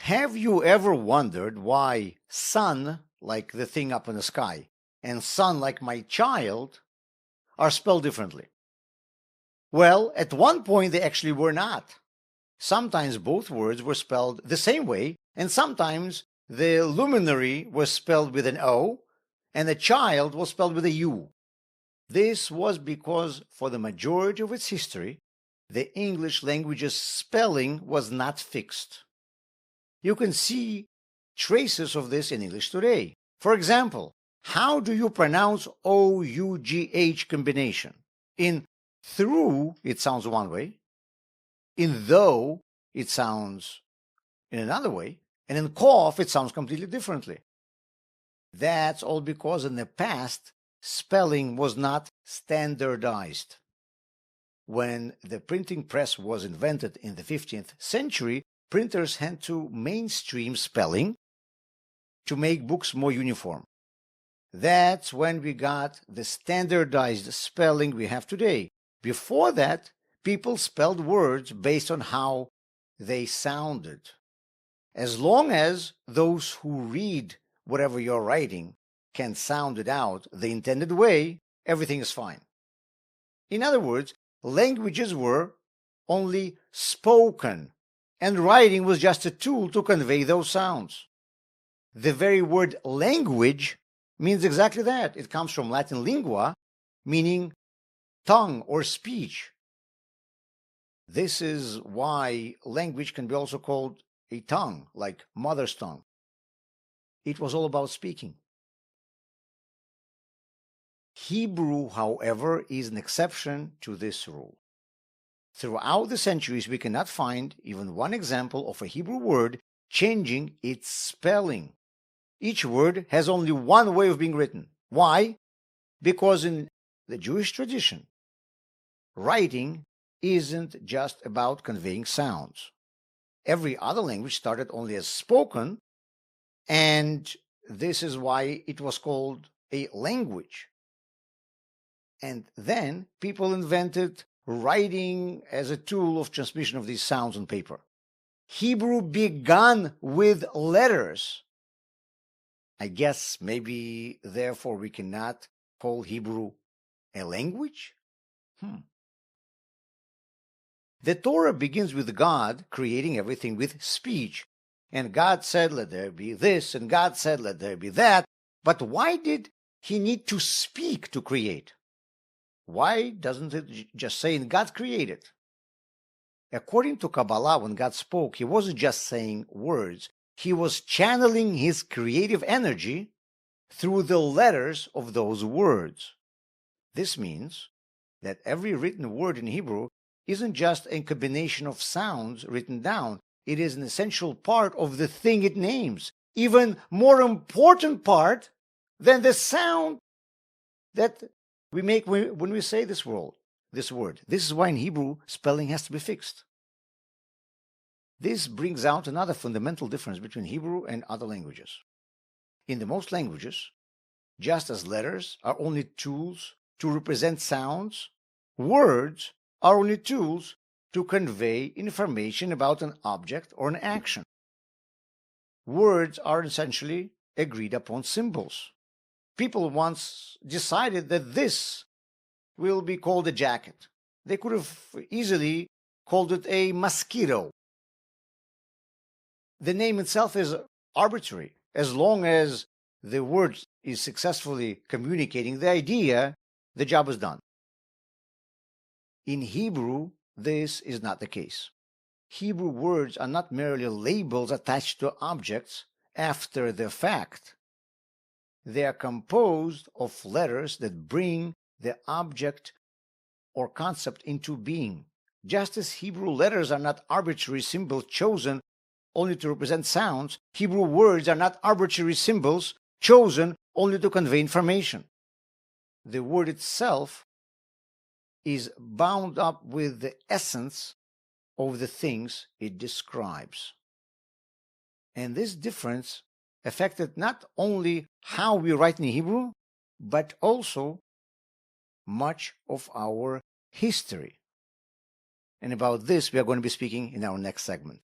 Have you ever wondered why sun, like the thing up in the sky, and son, like my child, are spelled differently? Well, at one point they actually were not. Sometimes both words were spelled the same way, and sometimes the luminary was spelled with an O, and the child was spelled with a U. This was because for the majority of its history, the English language's spelling was not fixed. You can see traces of this in English today. For example, how do you pronounce O-U-G-H combination? In through, it sounds one way. In though, it sounds in another way. And in cough, it sounds completely differently. That's all because in the past, spelling was not standardized. When the printing press was invented in the 15th century, printers had to mainstream spelling to make books more uniform. That's when we got the standardized spelling we have today. Before that, people spelled words based on how they sounded. As long as those who read whatever you're writing can sound it out the intended way, everything is fine. In other words, languages were only spoken, and writing was just a tool to convey those sounds. The very word language means exactly that. It comes from Latin lingua, meaning tongue or speech. This is why language can be also called a tongue, like mother's tongue. It was all about speaking. Hebrew, however, is an exception to this rule. Throughout the centuries, we cannot find even one example of a Hebrew word changing its spelling. Each word has only one way of being written. Why? Because in the Jewish tradition, writing isn't just about conveying sounds. Every other language started only as spoken, and this is why it was called a language. And then people invented writing as a tool of transmission of these sounds on paper. Hebrew began with letters. I guess maybe therefore we cannot call Hebrew a language? The Torah begins with God creating everything with speech. And God said, let there be this, and God said, let there be that. But why did he need to speak to create? Why doesn't it just say, and God created? According to Kabbalah, when God spoke, he wasn't just saying words. He was channeling his creative energy through the letters of those words. This means that every written word in Hebrew isn't just a combination of sounds written down. It is an essential part of the thing it names, even more important part than the sound that we make when we say this word. This is why in Hebrew spelling has to be fixed. This brings out another fundamental difference between Hebrew and other languages. In the most languages, just as letters are only tools to represent sounds, words are only tools to convey information about an object or an action. Words are essentially agreed upon symbols. People once decided that this will be called a jacket. They could have easily called it a mosquito. The name itself is arbitrary. As long as the word is successfully communicating the idea, the job is done. In Hebrew, this is not the case. Hebrew words are not merely labels attached to objects after the fact. They are composed of letters that bring the object or concept into being. Just as Hebrew letters are not arbitrary symbols chosen only to represent sounds, Hebrew words are not arbitrary symbols chosen only to convey information. The word itself is bound up with the essence of the things it describes. And this difference affected not only how we write in Hebrew, but also much of our history. And about this, we are going to be speaking in our next segment.